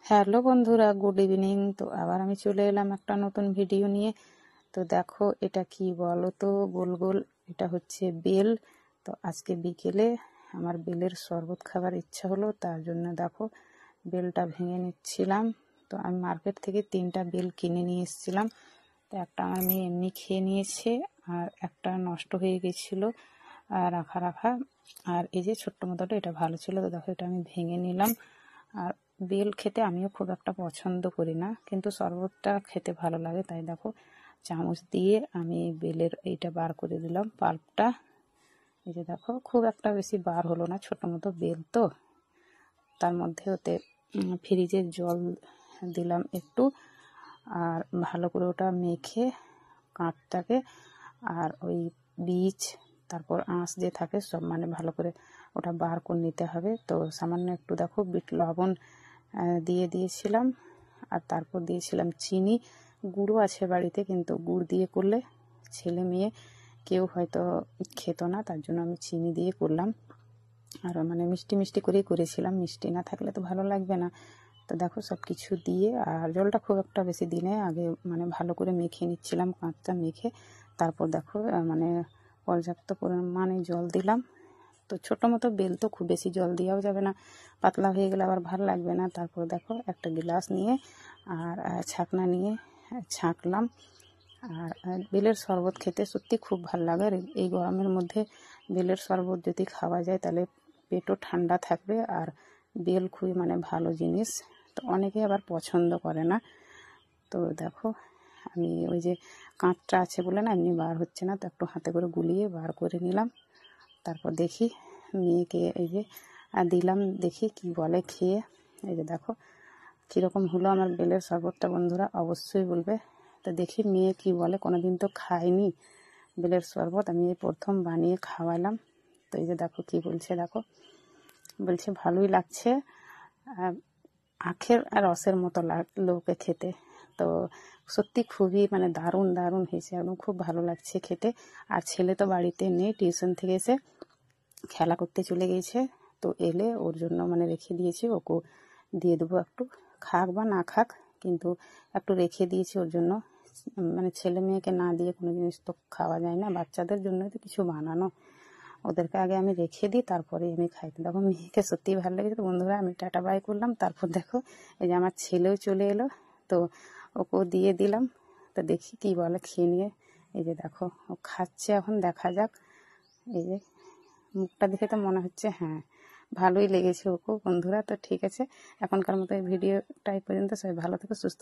Hello বন্ধুরা, good evening. তো আবার আমি চলে এলাম একটা নতুন ভিডিও নিয়ে। তো দেখো এটা কি বলো তো, গোল গোল, এটা হচ্ছে বেল। তো আজকে বিকেলে আমার বেলের শরবত খাবার ইচ্ছা হলো, তার জন্য দেখো বেলটা ভেঙে নিচ্ছিলাম। তো আমি মার্কেট থেকে 3টা বেল কিনে নিয়ে এসেছিলাম। তো একটা আমার মেয়ে এমনি খেয়ে নিয়েছে, আর একটা নষ্ট হয়ে গেছিলো রাখা রাখা। আর এই যে ছোট্ট মতোটা, এটা ভালো ছিল। তো দেখো এটা আমি ভেঙে নিলাম। আর বেল খেতে আমিও খুব একটা পছন্দ করি না, কিন্তু শরবতটা খেতে ভালো লাগে, তাই দেখো চামচ দিয়ে আমি বেলের এইটা বার করে দিলাম, পাল্পটা। এই যে দেখো খুব একটা বেশি বার হলো না, ছোট মতো বেল তো। তার মধ্যে ওতে ফ্রিজের জল দিলাম একটু, আর ভালো করে ওটা মেখে কাঁচটাকে আর ওই বীজ তারপর আঁশ যে থাকে সব মানে ভালো করে ওটা বার করে নিতে হবে। তো সামান্য একটু দেখো বিট লবণ দিয়ে দিয়েছিলাম, আর তারপর দিয়েছিলাম চিনি। গুঁড়ো আছে বাড়িতে, কিন্তু গুড় দিয়ে করলে ছেলে মেয়ে কেউ হয়তো খেত না, তার জন্য আমি চিনি দিয়ে করলাম। আর মানে মিষ্টি মিষ্টি করেই করেছিলাম, মিষ্টি না থাকলে তো ভালো লাগবে না। তো দেখো সব কিছু দিয়ে, আর জলটা খুব একটা বেশি দিনে আগে মানে ভালো করে মেখে নিচ্ছিলাম, কাঁচটা মেখে। তারপর দেখো মানে পর্যাপ্ত পরিমাণে জল দিলাম। তো ছোটো মতো বেল তো খুব বেশি জল দেওয়াও যাবে না, পাতলা হয়ে গেলে আবার ভালো লাগবে না। তারপর দেখো একটা গ্লাস নিয়ে আর ছাকনা নিয়ে ছাঁকলাম। আর বেলের শরবত খেতে সত্যি খুব ভালো লাগে। আর এই গরমের মধ্যে বেলের শরবত যদি খাওয়া যায় তাহলে পেটও ঠান্ডা থাকবে, আর বেল খুবই মানে ভালো জিনিস। তো অনেকে আবার পছন্দ করে না। তো দেখো আমি ওই যে কাঁচটা আছে বলে না এমনি বার হচ্ছে না, তো একটু হাতে করে গুলিয়ে বার করে নিলাম। তারপর দেখি মেয়েকে এই যে দিলাম, দেখি কি বলে খেয়ে। এই যে দেখো কীরকম হলো আমার বেলের শরবতটা, বন্ধুরা অবশ্যই বলবে। তো দেখি মেয়ে কি বলে, কোনোদিন তো খাইনি বেলের শরবত, আমি এই প্রথম বানিয়ে খাওয়ালাম। তো এই যে দেখো কি বলছে, দেখো বলছে ভালোই লাগছে, আখের আর রসের মতো লাগলো ওকে খেতে। তো সত্যি খুবই মানে দারুণ দারুণ হয়েছে, একদম খুব ভালো লাগছে খেতে। আর ছেলে তো বাড়িতে নেই, টিউশন থেকে এসে খেলা করতে চলে গেছে। তো এলে ওর জন্য মানে রেখে দিয়েছি, ওকে দিয়ে দেবো একটু, খাক বা না খাক, কিন্তু একটু রেখে দিয়েছি ওর জন্য। মানে ছেলে মেয়েকে না দিয়ে কোনো জিনিস তো খাওয়া যায় না, বাচ্চাদের জন্য তো কিছু বানানো, ওদেরকে আগে আমি রেখে দিই তারপরে আমি খাই। দেখো মেয়েকে সত্যিই ভালো লেগেছে। তো বন্ধুরা আমি টাটা বাই করলাম। তারপর দেখো এই যে আমার ছেলেও চলে এলো, তো ওকেও দিয়ে দিলাম। তো দেখি কী বলে খেয়ে নিয়ে। এই যে দেখো ও খাচ্ছে, এখন দেখা যাক। এই যে মুখটা দেখে তো মনে হচ্ছে হ্যাঁ ভালোই লেগেছে ওকেও। বন্ধুরা তো ঠিক আছে, এখনকার মতো এই ভিডিওটা এই পর্যন্ত। সবাই ভালো থেকো, সুস্থ